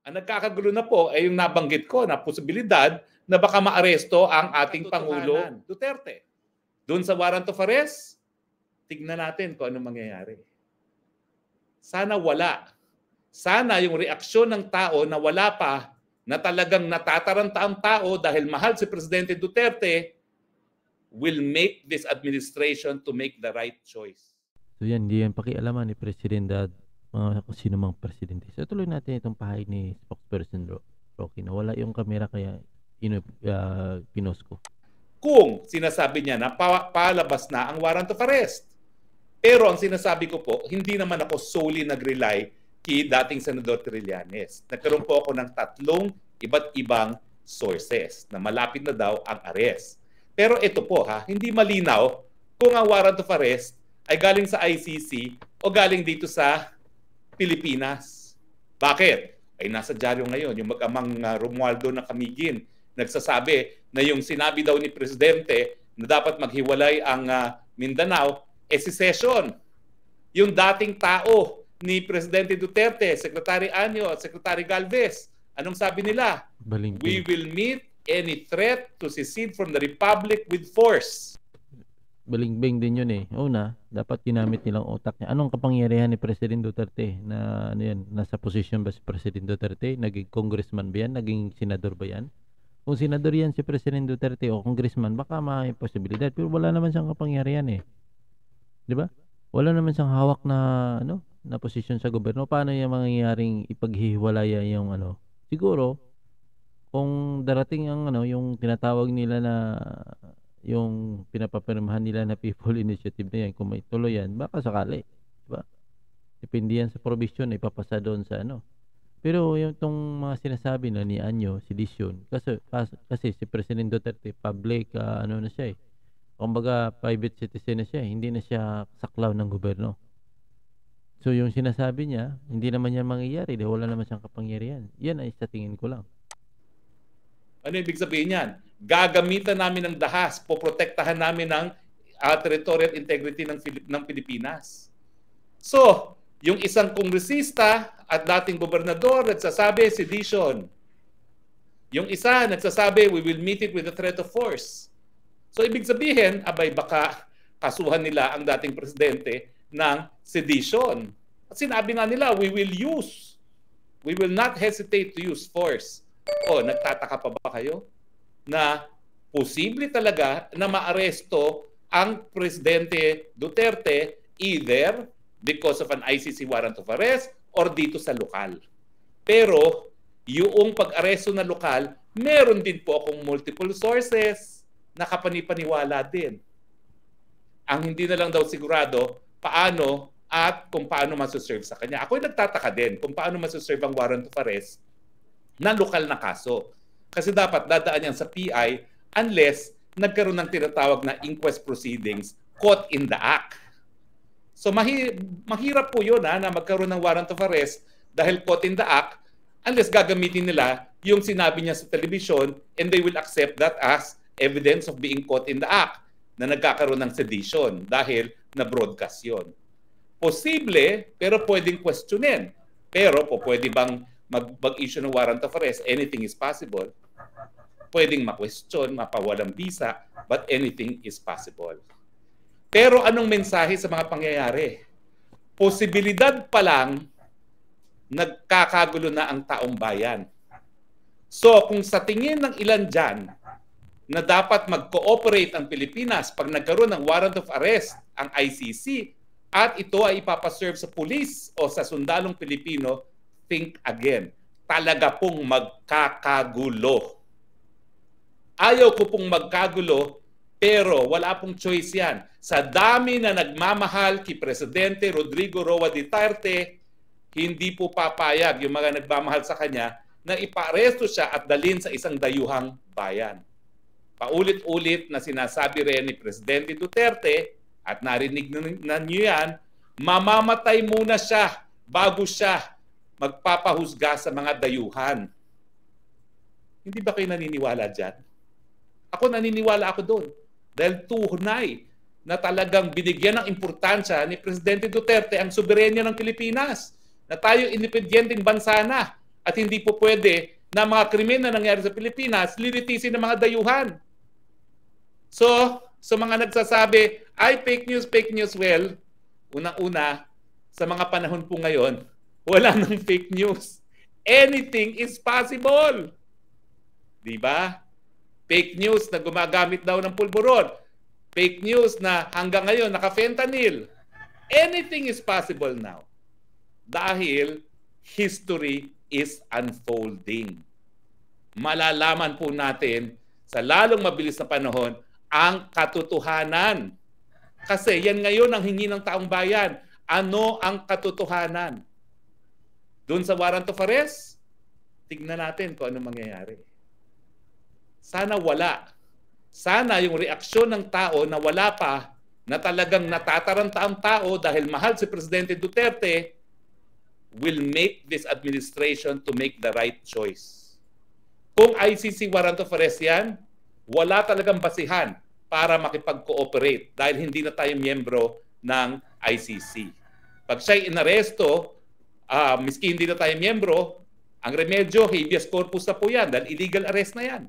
Ang nagkakagulo na po ay yung nabanggit ko na posibilidad na baka maaresto ang ating Pangulo Duterte. Doon sa warrant of arrest, tignan natin kung ano mangyayari. Sana wala. Sana yung reaksyon ng tao na wala pa, na talagang natataranta ang tao dahil mahal si Presidente Duterte, will make this administration to make the right choice. So yan, hindi yan pakialaman ni Presidente at kung sino mang presidente. So tuloy natin itong pahay ni spokesperson Rocky na wala yung kamera kaya pinost ko. Kung sinasabi niya na palabas na ang warrant of arrest. Pero ang sinasabi ko po, hindi naman ako solely nag-rely kay dating Senador Trillanes. Nagkaroon po ako ng 3 iba't ibang sources na malapit na daw ang arrest. Pero ito po hindi malinaw kung ang warrant of arrest ay galing sa ICC o galing dito sa Pilipinas. Bakit? Ay nasa dyaryo ngayon yung mag-amang Romualdo na Camiguin nagsasabi na yung sinabi daw ni Presidente na dapat maghiwalay ang Mindanao secession. Yung dating tao ni Presidente Duterte, Secretary Anyo at Secretary Galvez, anong sabi nila? Baling. We will meet any threat to secede from the Republic with force. Balingbing din yun Una, dapat ginamit nilang utak niya. Anong kapangyarihan ni President Duterte na nasa posisyon ba si President Duterte? Naging congressman ba yan? Naging senador ba yan? Kung senador yan si President Duterte o congressman, baka may posibilidad. Pero wala naman siyang kapangyarihan Di ba? Wala naman siyang hawak na na posisyon sa gobyerno. Paano yung mangyayaring ipaghihiwalaya yung Siguro, kung darating ang yung tinatawag nila na yung pinapapirmahan nila na people initiative na yan, kung may tuloy yan, baka sakali. Diba? Depende yan sa provision na ipapasa doon sa Pero yung tong mga sinasabi na ni Anyo, sedisyon, kasi si President Duterte, public, na siya Kumbaga, private citizen na siya, hindi na siya saklaw ng gobyerno. So yung sinasabi niya, hindi naman yan mangyayari dahil wala naman siyang kapangyarihan. Yan ay sa tingin ko lang. Ano ibig sabihin yan? Gagamitan namin ng dahas, poprotektahan namin ng territorial integrity ng Pilipinas. So, yung isang kongresista at dating gobernador nagsasabi, sedition. Yung isa nagsasabi, we will meet it with the threat of force. So, ibig sabihin, abay baka kasuhan nila ang dating presidente ng sedition. At sinabi nga nila, we will not hesitate to use force. Nagtataka pa ba kayo na posible talaga na maaresto ang Presidente Duterte either because of an ICC warrant of arrest or dito sa lokal. Pero yung pag-aresto na lokal, meron din po akong multiple sources na kapanipaniwala din. Ang hindi na lang daw sigurado paano at kung paano masaserve sa kanya. Ako'y nagtataka din kung paano masaserve ang warrant of arrest na lokal na kaso. Kasi dapat dadaan yan sa PI unless nagkaroon ng tinatawag na inquest proceedings caught in the act. So mahirap po yun na magkaroon ng warrant of arrest dahil caught in the act unless gagamitin nila yung sinabi niya sa television and they will accept that as evidence of being caught in the act na nagkakaroon ng sedition dahil na-broadcast yun. Posible, pero pwedeng questionin. Pero pwede bang mag-issue ng warrant of arrest? Anything is possible. Pwedeng ma-question, mapawalang visa, but anything is possible. Pero anong mensahe sa mga pangyayari? Posibilidad pa lang, nagkakagulo na ang taong bayan. So kung sa tingin ng ilan dyan na dapat mag-cooperate ang Pilipinas pag nagkaroon ng warrant of arrest ang ICC at ito ay ipapaserve sa pulis o sa sundalong Pilipino, think again. Talaga pong magkakagulo. Ayaw ko pong magkagulo, pero wala pong choice yan. Sa dami na nagmamahal kay Presidente Rodrigo Roa Duterte, hindi po papayag yung mga nagmamahal sa kanya na iparesto siya at dalhin sa isang dayuhang bayan. Paulit-ulit na sinasabi rin ni Presidente Duterte, at narinig na niyo yan, mamamatay muna siya bago siya magpapahusga sa mga dayuhan. Hindi ba kayo naniniwala dyan? Ako naniniwala ako doon. Dahil tunay na talagang binigyan ng importansya ni Presidente Duterte ang soberenya ng Pilipinas. Na tayo independenteng bansa na. At hindi po pwede na mga krimen na nangyari sa Pilipinas, lilitisin ng mga dayuhan. So, sa mga nagsasabi, ay fake news, well, unang-una, sa mga panahon po ngayon, wala nang fake news. Anything is possible. Diba? Fake news na gumagamit daw ng pulburon. Fake news na hanggang ngayon naka-fentanyl. Anything is possible now. Dahil history is unfolding. Malalaman po natin sa lalong mabilis na panahon ang katotohanan. Kasi yan ngayon ang hingi ng taong bayan. Ano ang katotohanan? Doon sa warrant of arrest, tignan natin kung ano mangyayari. Sana wala. Sana yung reaksyon ng tao na wala pa, na talagang natataranta ang tao dahil mahal si Presidente Duterte, will make this administration to make the right choice. Kung ICC warrant of arrest yan, wala talagang basihan para makipag-cooperate dahil hindi na tayo miyembro ng ICC. Pag siya'y inaresto, miski hindi na tayo miyembro, ang remedyo, habeas corpus na po yan dahil illegal arrest na yan.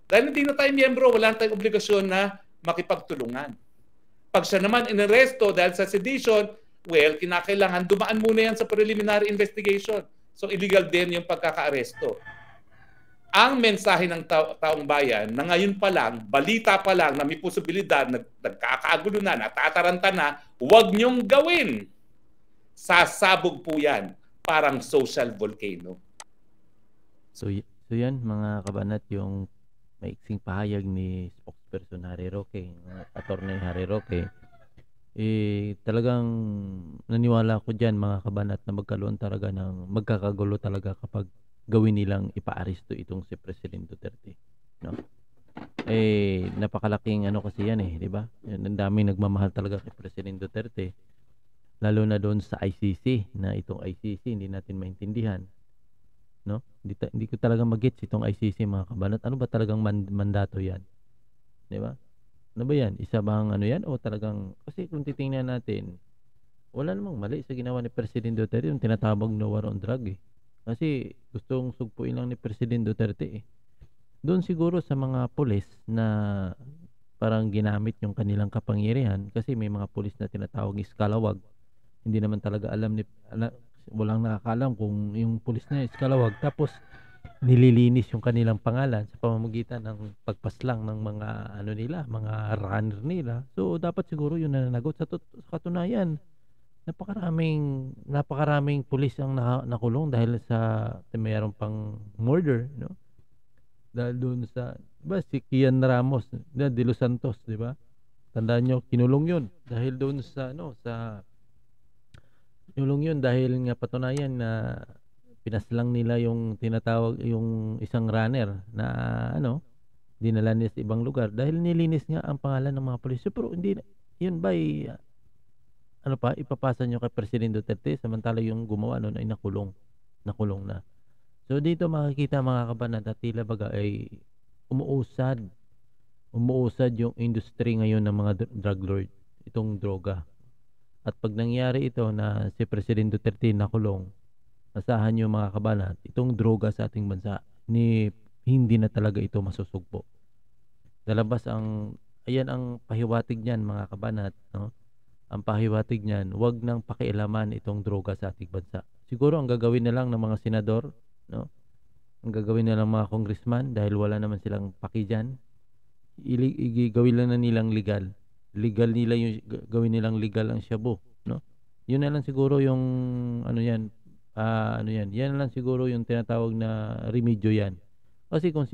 Dahil hindi na tayo miyembro, wala na tayong obligasyon na makipagtulungan. Pag siya naman inaresto dahil sa sedition, well, kinakailangan dumaan muna yan sa preliminary investigation. So illegal din yung pagkaka-aresto. Ang mensahe ng taong bayan na ngayon pa lang, balita pa lang na may posibilidad, nagkakagulo na, natataranta na, huwag niyong gawin. Sasabog po yan, parang social volcano. So yan mga kabanat, yung maiksing pahayag ni spokesperson Harry Roque, attorney Harry Roque. Talagang naniwala ko dyan mga kabanat na magkaroon talaga ng magkakagulo talaga kapag gawin nilang ipa-aresto itong si President Duterte, no? Napakalaking ano kasi yan di ba? Ang daming nagmamahal talaga kay President Duterte, lalo na doon sa ICC, na itong ICC hindi natin maintindihan, no? Hindi ko talaga mag-gets itong ICC mga kabanat. Ano ba talagang mandato yan? Di ba? Ano ba yan? Isa bang ano yan? O talagang, kasi kung titingnan natin, wala namang mali sa ginawa ni President Duterte, yung tinatawag na war on drug Kasi gustong sugpuin lang ni President Duterte Doon siguro sa mga pulis na parang ginamit yung kanilang kapangyarihan, kasi may mga pulis na tinatawag iskalawag. Hindi naman talaga alam walang nakakaalam kung yung pulis na iskalawag, tapos nililinis yung kanilang pangalan sa pamamagitan ng pagpaslang ng mga ano nila, mga runner nila. So dapat siguro yun nananagot. Sa katunayan, napakaraming pulis ang nakulong dahil sa mayroong pang murder, no? Dahil doon sa, diba, si Kian Ramos de Los Santos, diba? Tandaan nyo, kinulong yun dahil doon sa kinulong yun dahil nga patunayan na pinaslang nila yung tinatawag yung isang runner na dinala niya sa ibang lugar dahil nilinis nga ang pangalan ng mga pulis. Pero hindi yun ba ipapasa nyo kay President Duterte, samantala yung gumawa nun ay nakulong na. So dito makikita mga kabanat na tila baga ay umuusad yung industry ngayon ng mga drug lord, itong droga. At pag nangyari ito na si President Duterte nakulong, asahan nyo mga kabanat, itong droga sa ating bansa hindi na talaga ito masusugpo. Ayan ang pahiwatig niyan mga kabanat, no? Ang pahiwatig niyan, wag nang pakialaman itong droga sa ating bansa. Siguro ang gagawin na lang ng mga senador, no? Ang gagawin na lang mga congressman, dahil wala naman silang paki diyan, gawin lang na nilang legal nila yung gawin nilang legal ang shabu, no? Yun na lang siguro yung yan na lang siguro yung tinatawag na remedyo yan. Kasi kung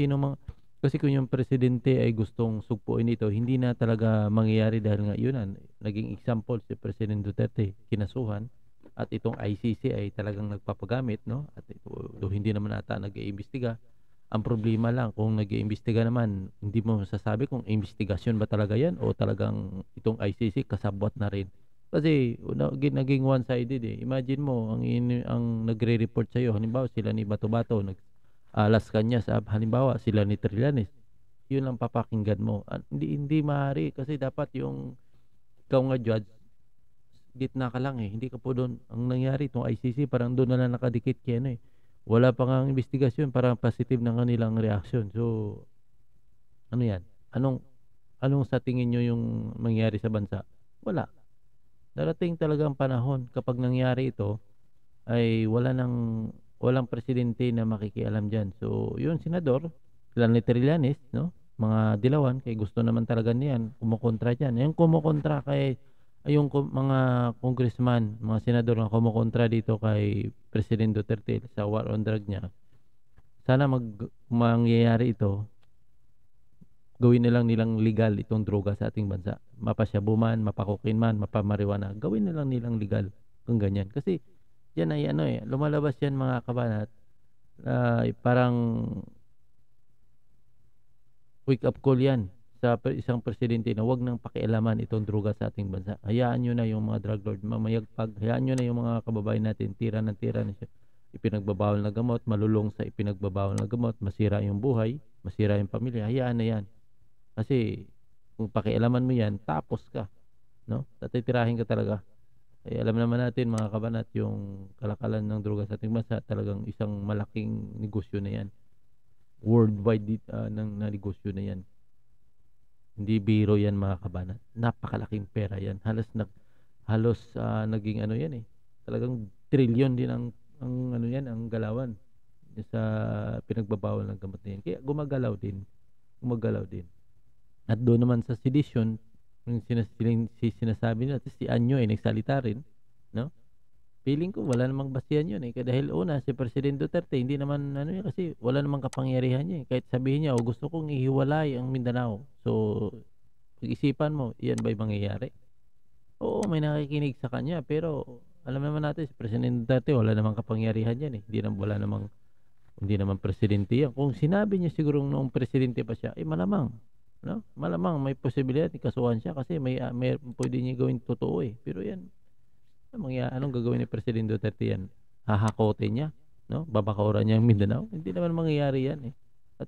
yung presidente ay gustong sugpuin ito, hindi na talaga mangyayari dahil nga yun naging example si President Duterte, kinasuhan, at itong ICC ay talagang nagpapagamit, no? At hindi naman ata nag-iimbestiga. Ang problema lang, kung nag-iimbestiga naman, hindi mo masasabi kung investigasyon ba talaga yan o talagang itong ICC kasabwat na rin. Kasi naging one-sided Imagine mo, ang nagre-report sa'yo, halimbawa sila ni Bato-Bato, Las Cañas, halimbawa sila ni Trillanes, yun lang papakinggan mo. Hindi maaari, kasi dapat yung ikaw nga judge, gitna ka lang hindi ka po doon. Ang nangyari itong ICC, parang doon na lang nakadikit kaya Wala pa ngang investigasyon, parang positive ng kanilang reaksyon. So, ano 'yan? Anong anong sa tingin niyo yung mangyayari sa bansa? Wala. Darating talaga ang panahon kapag nangyari ito ay walang presidente na makikialam diyan. So, yung senador, sila ni Trillanes, 'no, mga dilawan kay gusto naman talaga niyan kumokontra diyan. Yung kumokontra kay yung mga congressman, mga senador na kumokontra dito kay President Duterte sa war on drug niya, sana mangyayari ito, gawin na lang nilang legal itong droga sa ating bansa. Mapa-shabu man, mapa-cocaine man, mapa-marijuana, gawin na lang nilang legal kung ganyan. Kasi yan ay ano eh, lumalabas yan mga kabanat, parang wake up call yan sa isang presidente na wag nang pakialaman itong droga sa ating bansa. Hayaan nyo na yung mga drug lord mamayagpag, hayaan nyo na yung mga kababayan natin tira na siya. Ipinagbabawal na gamot, malulong sa ipinagbabawal na gamot, masira yung buhay, masira yung pamilya, hayaan na yan. Kasi kung pakialaman mo yan, tapos ka, no? Tatitirahin ka talaga. Eh, alam naman natin mga kabanat, yung kalakalan ng droga sa ating bansa, talagang isang malaking negosyo na yan. Worldwide na negosyo na yan. Hindi biro yan mga kabanat. Napakalaking pera yan. Halos naging ano yan eh. Talagang trilyon din ang ano yan, ang galawan sa pinagbabawal ng gamot na yan. Kaya gumagalaw din. At doon naman sa sedition, yung sinasabi nila, si Anyo ay nagsalita rin, no? Feeling ko wala namang basihan yun eh. Dahil una, si President Duterte, hindi naman ano yun, kasi wala namang kapangyarihan niya eh. Kahit sabihin niya, gusto kong ihiwalay ang Mindanao. So, pag-isipan mo, yan ba'y mangyayari? Oo, may nakikinig sa kanya, pero alam naman natin, si President Duterte, wala namang kapangyarihan yan eh. Hindi naman presidente yan. Kung sinabi niya siguro noong presidente pa siya, malamang, no? Malamang may posibilidad ikasuhan siya kasi may pwede niya gawin totoo eh. Pero yan, anong gagawin ni President Duterte yan? Hahakotin niya, no? Babakawaran niya ang Mindanao? Hindi naman mangyayari yan eh. At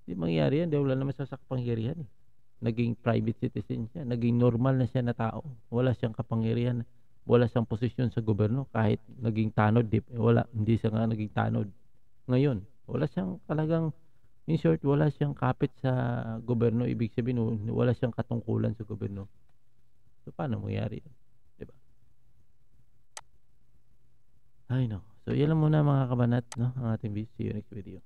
hindi mangyayari yan dahil wala naman siya sa kapangyarihan eh. Naging private citizen siya, naging normal na siya na tao. Wala siyang kapangyarihan, wala siyang posisyon sa gobyerno kahit naging tanod, hindi siya nga naging tanod. Ngayon, wala siyang talagang, in short, wala siyang kapit sa gobyerno. Ibig sabihin, wala siyang katungkulan sa gobyerno. So, paano mangyari yun? Diba? Ay, no. So, yan lang muna mga kabanat, no? Ang ating video. See you next video.